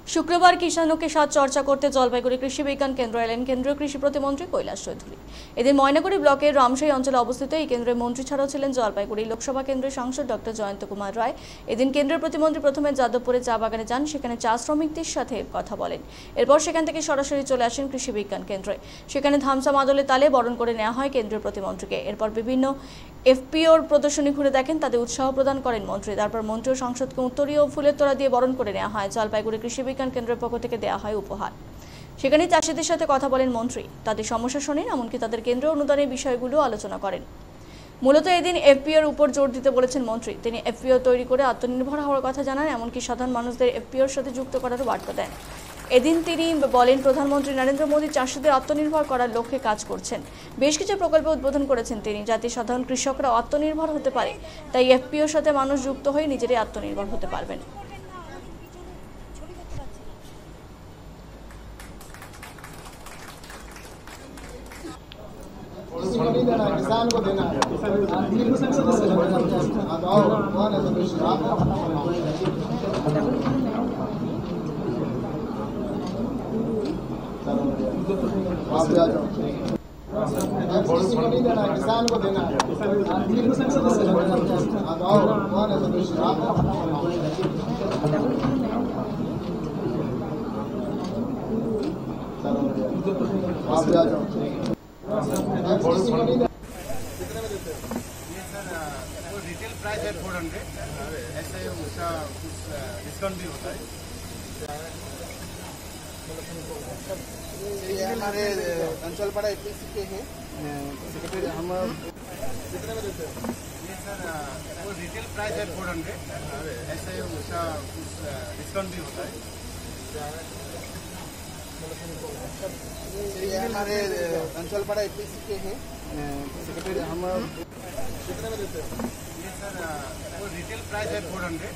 शुक्रवार किसानों के साथ चर्चा करते जलपाईगुड़ी कृषि विज्ञान केंद्र एलेन केंद्रीय कृषि प्रतिमंत्री कैलाश चौधरी। एदिन मयनागुड़ी ब्लकेर रामशाही अंचले अवस्थित এই কেন্দ্রের মন্ত্রী ছাড়াও ছিলেন জলপাইগুড়ি লোকসভা কেন্দ্রের সাংসদ ডক্টর জয়ন্ত কুমার রায়। এদিন কেন্দ্রের প্রতিমন্ত্রী প্রথমে যাদবপুরে চা বাগানে যান, সেখানে চা শ্রমিকদের সাথে কথা বলেন। এরপর সেখান থেকে সরাসরি চলে আসেন কৃষি বিজ্ঞান কেন্দ্রে। সেখানে ধামসা মাদলে তালে বরণ করে নেওয়া হয় কেন্দ্রীয় প্রতিমন্ত্রীকে। এরপর বিভিন্ন এফপিওর প্রদর্শনী ঘুরে দেখেন, তাদের উৎসাহ প্রদান করেন মন্ত্রী। তারপর মন্ত্রী ও সংসদকে উত্তরীয় ও ফুলের তোড়া দিয়ে বরণ করে নেওয়া হয়। জলপাইগুড়ি কৃষি বিজ্ঞান কেন্দ্রের পক্ষ থেকে দেওয়া হয় উপহার। সেখানে চাষিদের সাথে কথা বলেন মন্ত্রী, তাদের সমস্যা শোনেন, এমনকি তাদের কেন্দ্র অনুদানের বিষয়গুলো আলোচনা করেন। মূলত এদিন এফপিওর উপর জোর দিতে বলেছেন মন্ত্রী। তিনি এফপিও তৈরি করে আত্মনির্ভর হওয়ার কথা জানান, এমনকি সাধারণ মানুষদের এফপিওর সাথে যুক্ত করার বার্তা দেন। এদিন তিনি বলেন, প্রধানমন্ত্রী নরেন্দ্র মোদী চাষিদের আত্মনির্ভর করার লক্ষ্যে কাজ করছেন। বেশ কিছু প্রকল্প উদ্বোধন করেছেন তিনি, যাতে সাধারণ কৃষকরা আত্মনির্ভর হতে পারে। তাই এফপিওর সাথে মানুষ যুক্ত হয়ে নিজেরাই আত্মনির্ভর হতে পারবেন। किसान को देना है। आप जा जाओ, किसी को नहीं देना है, किसान को देना है। आप जा जाओ, किसी को नहीं देना। कितने में देते हैं? ये सर वो रिटेल प्राइस है 400, ऐसे उसका कुछ डिस्काउंट भी होता है। ये हमारे अंचल पड़ा एपीसी के हैं सेक्रेटरी। हम कितने में देते हैं? ये सर वो रिटेल प्राइस है 400, ऐसे उसका कुछ डिस्काउंट भी होता है। ये हमारे अंचल पड़ा एपीसी के हैं सेक्रेटरी। हम कितने में देते हैं? ये सर वो रिटेल प्राइस है 400।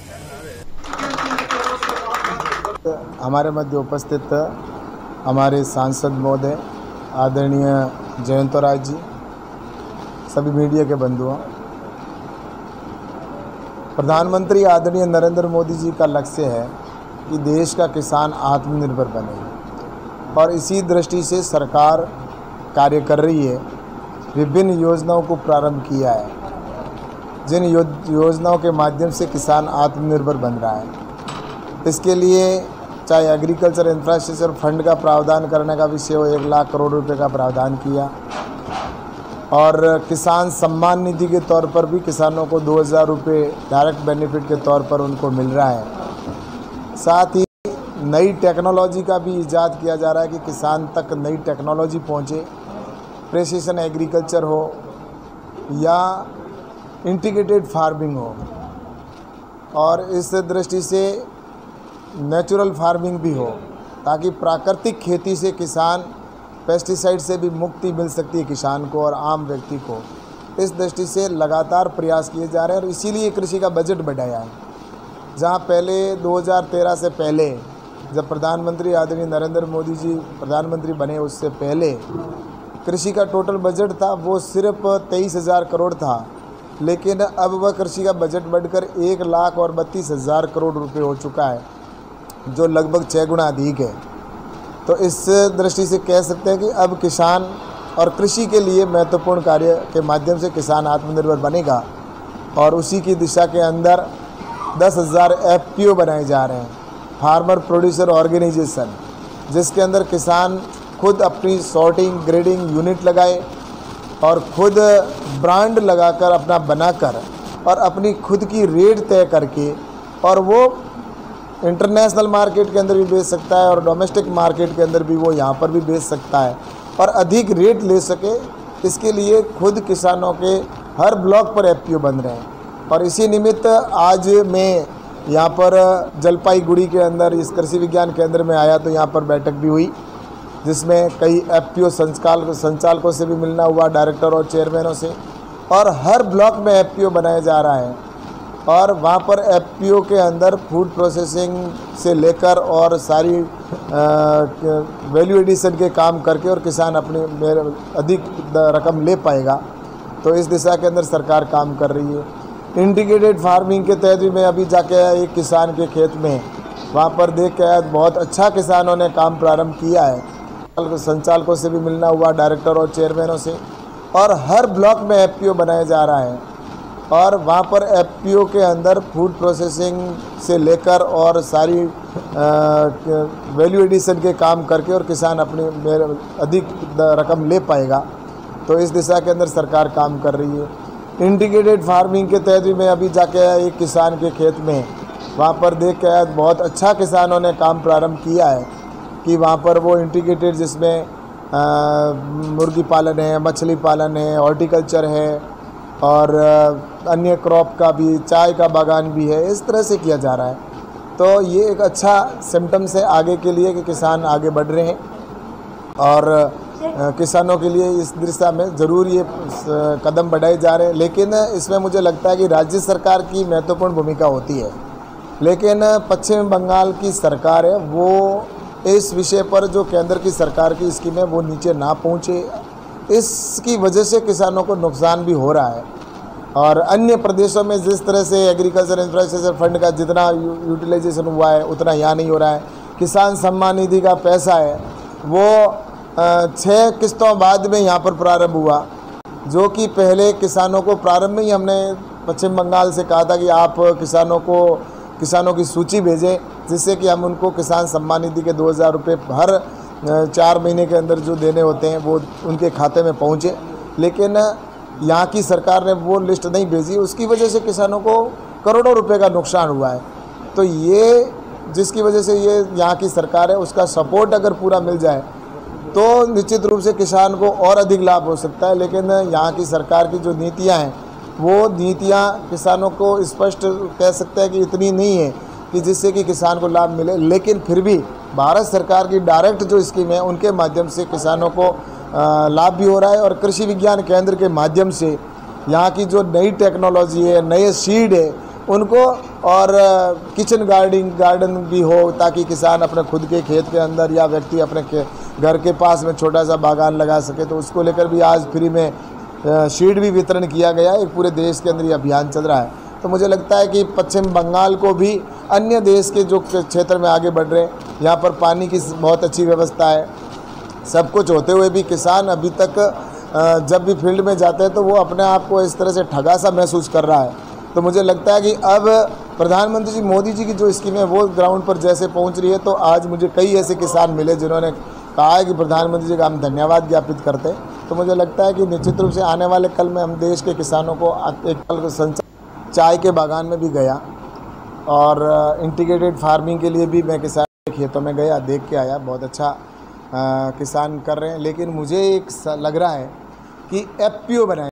हमारे मध्य उपस्थित हमारे सांसद महोदय आदरणीय जयंत राय जी, सभी मीडिया के बंधुओं, प्रधानमंत्री आदरणीय नरेंद्र मोदी जी का लक्ष्य है कि देश का किसान आत्मनिर्भर बने, और इसी दृष्टि से सरकार कार्य कर रही है। विभिन्न योजनाओं को प्रारंभ किया है, जिन योजनाओं के माध्यम से किसान आत्मनिर्भर बन रहा है। इसके लिए चाहे एग्रीकल्चर इंफ्रास्ट्रक्चर फंड का प्रावधान करने का विषय हो, 1 लाख करोड़ रुपए का प्रावधान किया, और किसान सम्मान निधि के तौर पर भी किसानों को 2000 रुपये डायरेक्ट बेनिफिट के तौर पर उनको मिल रहा है। साथ ही नई टेक्नोलॉजी का भी इजाद किया जा रहा है कि किसान तक नई टेक्नोलॉजी पहुँचे, प्रेसिशन एग्रीकल्चर हो या इंटीग्रेटेड फार्मिंग हो, और इस दृष्टि से नेचुरल फार्मिंग भी हो, ताकि प्राकृतिक खेती से किसान पेस्टिसाइड से भी मुक्ति मिल सकती है किसान को और आम व्यक्ति को। इस दृष्टि से लगातार प्रयास किए जा रहे हैं, और इसीलिए कृषि का बजट बढ़ाया है। जहां पहले 2013 से पहले जब प्रधानमंत्री आदरणीय नरेंद्र मोदी जी प्रधानमंत्री बने, उससे पहले कृषि का टोटल बजट था वो सिर्फ 23,000 करोड़ था, लेकिन अब वह कृषि का बजट बढ़कर 1,32,000 करोड़ रुपए हो चुका है, जो लगभग 6 गुना अधिक है। तो इस दृष्टि से कह सकते हैं कि अब किसान और कृषि के लिए महत्वपूर्ण कार्य के माध्यम से किसान आत्मनिर्भर बनेगा, और उसी की दिशा के अंदर 10,000 एफपीओ बनाए जा रहे हैं, फार्मर प्रोड्यूसर ऑर्गेनाइजेशन, जिसके अंदर किसान खुद अपनी सॉर्टिंग ग्रेडिंग यूनिट लगाए और खुद ब्रांड लगाकर अपना बनाकर और अपनी खुद की रेट तय करके, और वो इंटरनेशनल मार्केट के अंदर भी बेच सकता है और डोमेस्टिक मार्केट के अंदर भी वो यहाँ पर भी बेच सकता है, और अधिक रेट ले सके। इसके लिए खुद किसानों के हर ब्लॉक पर एफपीओ बन रहे हैं, और इसी निमित्त आज मैं यहाँ पर जलपाईगुड़ी के अंदर इस कृषि विज्ञान केंद्र में आया, तो यहाँ पर बैठक भी हुई, जिसमें कई एफपीओ संचालकों से भी मिलना हुआ, डायरेक्टर और चेयरमैनों से, और हर ब्लॉक में एफपीओ बनाया जा रहा है। और वहाँ पर एफपीओ के अंदर फूड प्रोसेसिंग से लेकर और सारी वैल्यू एडिशन के काम करके और किसान अपनी अधिक रकम ले पाएगा। तो इस दिशा के अंदर सरकार काम कर रही है। इंटीग्रेटेड फार्मिंग के तहत भी मैं अभी जाके एक किसान के खेत में वहाँ पर देख के आया, बहुत अच्छा किसानों ने काम प्रारंभ किया है। संचालकों से भी मिलना हुआ, डायरेक्टर और चेयरमैनों से, और हर ब्लॉक में एफपीओ बनाया जा रहा है और वहाँ पर एफपीओ के अंदर फूड प्रोसेसिंग से लेकर और सारी वैल्यू एडिशन के काम करके और किसान अपनी अधिक रकम ले पाएगा। तो इस दिशा के अंदर सरकार काम कर रही है। इंटीग्रेटेड फार्मिंग के तहत भी मैं अभी जाके आया एक किसान के खेत में, वहाँ पर देख के आया, बहुत अच्छा किसानों ने काम प्रारंभ किया है कि वहाँ पर वो इंटीग्रेटेड, जिसमें मुर्गी पालन है, मछली पालन है, हॉर्टिकल्चर है और अन्य क्रॉप का भी, चाय का बागान भी है, इस तरह से किया जा रहा है। तो ये एक अच्छा सिम्टम्स है आगे के लिए कि किसान आगे बढ़ रहे हैं और किसानों के लिए इस दिशा में ज़रूर ये कदम बढ़ाए जा रहे हैं। लेकिन इसमें मुझे लगता है कि राज्य सरकार की महत्वपूर्ण भूमिका होती है, लेकिन पश्चिम बंगाल की सरकार है वो इस विषय पर जो केंद्र की सरकार की स्कीम है वो नीचे ना पहुँचे, इसकी वजह से किसानों को नुकसान भी हो रहा है। और अन्य प्रदेशों में जिस तरह से एग्रीकल्चर इंफ्रास्ट्रक्चर फंड का जितना यूटिलाइजेशन हुआ है उतना यहाँ नहीं हो रहा है। किसान सम्मान निधि का पैसा है वो 6 किस्तों बाद में यहाँ पर प्रारंभ हुआ, जो कि पहले किसानों को प्रारंभ में ही हमने पश्चिम बंगाल से कहा था कि आप किसानों की सूची भेजें, जिससे कि हम उनको किसान सम्मान निधि के 2000 रुपये हर 4 महीने के अंदर जो देने होते हैं वो उनके खाते में पहुँचे। लेकिन यहाँ की सरकार ने वो लिस्ट नहीं भेजी, उसकी वजह से किसानों को करोड़ों रुपए का नुकसान हुआ है। तो ये जिसकी वजह से ये यहाँ की सरकार है उसका सपोर्ट अगर पूरा मिल जाए तो निश्चित रूप से किसान को और अधिक लाभ हो सकता है। लेकिन यहाँ की सरकार की जो नीतियाँ हैं वो नीतियाँ किसानों को स्पष्ट कह सकते हैं कि इतनी नहीं है कि जिससे कि किसान को लाभ मिले। लेकिन फिर भी भारत सरकार की डायरेक्ट जो स्कीम है उनके माध्यम से किसानों को लाभ भी हो रहा है और कृषि विज्ञान केंद्र के माध्यम से यहाँ की जो नई टेक्नोलॉजी है, नए सीड है उनको, और किचन गार्डन भी हो ताकि किसान अपने खुद के खेत के अंदर या व्यक्ति अपने घर के पास में छोटा सा बागान लगा सके। तो उसको लेकर भी आज फ्री में सीड भी वितरण किया गया है। एक पूरे देश के अंदर ये अभियान चल रहा है। तो मुझे लगता है कि पश्चिम बंगाल को भी अन्य देश के जो क्षेत्र में आगे बढ़ रहे हैं, यहाँ पर पानी की बहुत अच्छी व्यवस्था है, सब कुछ होते हुए भी किसान अभी तक जब भी फील्ड में जाते हैं तो वो अपने आप को इस तरह से ठगा सा महसूस कर रहा है। तो मुझे लगता है कि अब प्रधानमंत्री जी मोदी जी की जो स्कीम है वो ग्राउंड पर जैसे पहुंच रही है, तो आज मुझे कई ऐसे किसान मिले जिन्होंने कहा है कि प्रधानमंत्री जी का हम धन्यवाद ज्ञापित करते हैं। तो मुझे लगता है कि निश्चित रूप से आने वाले कल में हम देश के किसानों को एक चाय के बागान में भी गया और इंटीग्रेटेड फार्मिंग के लिए भी मैं किसान के खेतों में गया, देख के आया, बहुत अच्छा किसान कर रहे हैं। लेकिन मुझे एक लग रहा है कि एफपीओ बनाए